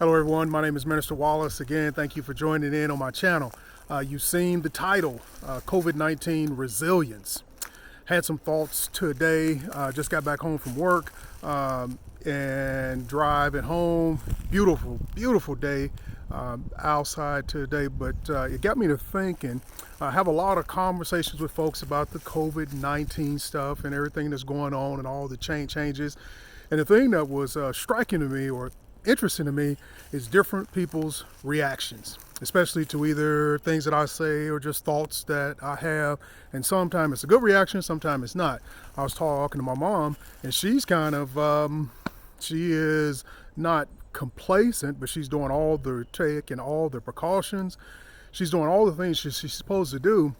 Hello everyone, my name is Minister Wallace. Again, thank you for joining in on my channel. You've seen the title, COVID-19 Resilience. Had some thoughts today, just got back home from work and driving home. Beautiful, beautiful day outside today, but it got me to thinking. I have a lot of conversations with folks about the COVID-19 stuff and everything that's going on and all the changes. And the thing that was striking to me or interesting to me is different people's reactions, especially to either things that I say or just thoughts that I have. And sometimes it's a good reaction, sometimes it's not. I was talking to my mom, and she's kind of, she is not complacent, but she's doing all the taking all the precautions. She's doing all the things she's supposed to do,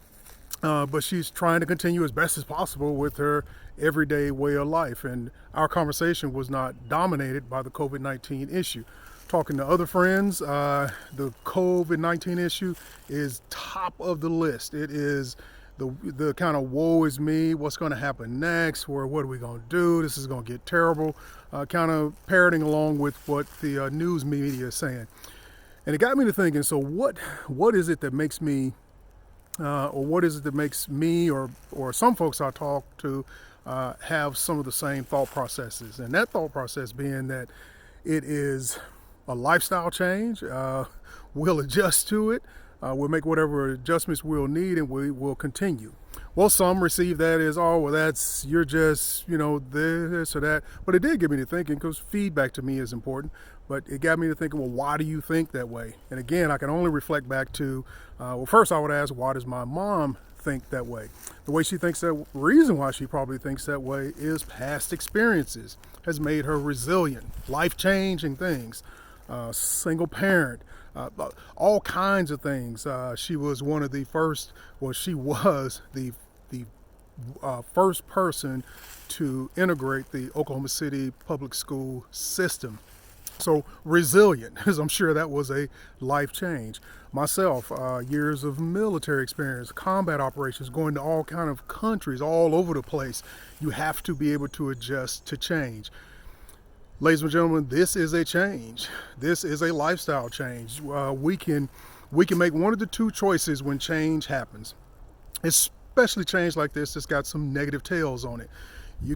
but she's trying to continue as best as possible with her everyday way of life. And our conversation was not dominated by the COVID-19 issue. Talking to other friends, the COVID-19 issue is top of the list. It is the kind of woe is me, what's going to happen next, or what are we going to do, this is going to get terrible, kind of parroting along with what the news media is saying. And it got me to thinking, so what is it that makes me or what is it that makes me or some folks I talk to have some of the same thought processes? And that thought process being that it is a lifestyle change. We'll adjust to it. We'll make whatever adjustments we'll need, and we will continue. Well, some receive that as, oh, well, that's, you're just, this or that. But it did get me to thinking, because feedback to me is important. But it got me to thinking, well, why do you think that way? And again, I can only reflect back to, well, first I would ask, why does my mom think that way? The way she thinks that, reason why she probably thinks that way is past experiences has made her resilient, life-changing things, single parent, all kinds of things. She was one of the first, well, she was the first person to integrate the Oklahoma City public school system. So resilient, as I'm sure that was a life change. Myself, years of military experience, combat operations, going to all kind of countries all over the place. You have to be able to adjust to change. Ladies and gentlemen, this is a change. This is a lifestyle change. We can make one of the two choices when change happens, especially change like this that's got some negative tails on it.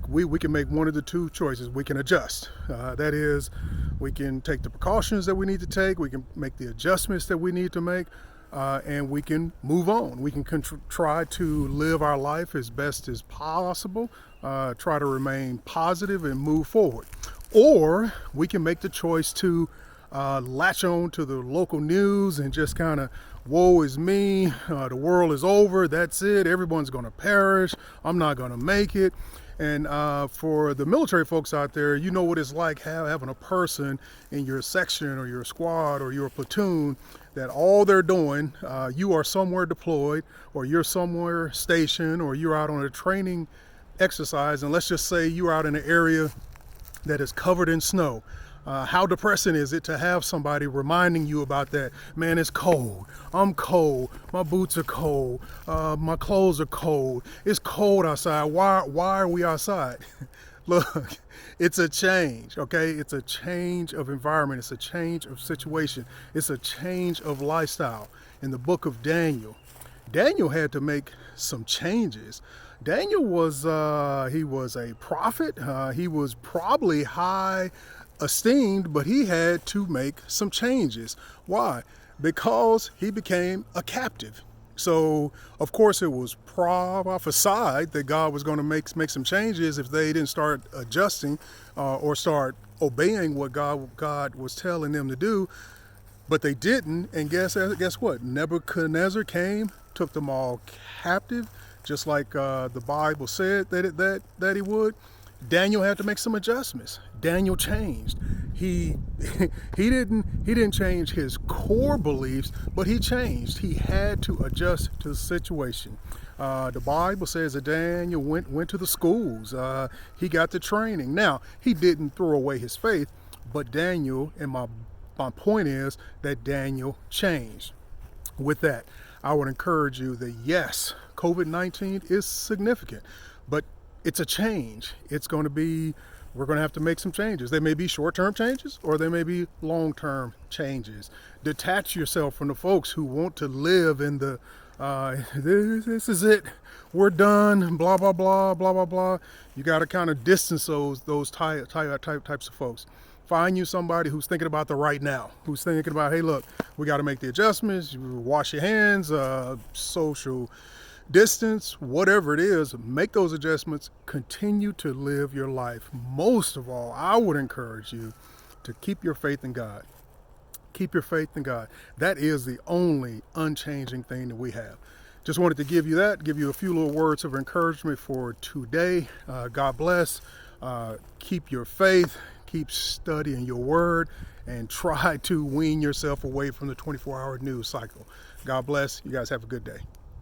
We can make one of the two choices. We can adjust. That is, we can take the precautions that we need to take. We can make the adjustments that we need to make, and we can move on. We can try to live our life as best as possible, try to remain positive and move forward. Or we can make the choice to latch on to the local news and just kind of, woe is me, the world is over, that's it, everyone's going to perish, I'm not going to make it. And for the military folks out there, you know what it's like having a person in your section or your squad or your platoon that all they're doing, you are somewhere deployed or you're somewhere stationed or you're out on a training exercise, and let's just say you're out in an area that is covered in snow. How depressing is it to have somebody reminding you about that? Man, it's cold. I'm cold. My boots are cold. My clothes are cold. It's cold outside. Why are we outside? Look, it's a change, okay? It's a change of environment. It's a change of situation. It's a change of lifestyle. In the book of Daniel had to make some changes. Daniel was, he was a prophet. He was probably high esteemed, but he had to make some changes. Why? Because he became a captive. So, of course, it was prophesied that God was going to make some changes if they didn't start adjusting or start obeying what God was telling them to do. But they didn't, and guess what? Nebuchadnezzar came, took them all captive, just like the Bible said that he would. Daniel had to make some adjustments. Daniel changed. He didn't change his core beliefs, but he changed. He had to adjust to the situation. The Bible says that Daniel went to the schools. He got the training. Now, he didn't throw away his faith, but Daniel, and my point is that Daniel changed. With that, I would encourage you that yes, COVID-19 is significant, but it's a change. It's going to be we're going to have to make some changes. They may be short-term changes or they may be long-term changes. Detach yourself from the folks who want to live in the this is it, we're done, blah blah blah blah blah blah. You got to kind of distance those types of folks. Find you somebody who's thinking about the right now, who's thinking about, hey, look, we got to make the adjustments. You wash your hands, social distance, whatever it is, make those adjustments. Continue to live your life. Most of all, I would encourage you to keep your faith in God. Keep your faith in God. That is the only unchanging thing that we have. Just wanted to give you a few little words of encouragement for today. God bless. Keep your faith. Keep studying your word and try to wean yourself away from the 24-hour news cycle. God bless. You guys have a good day.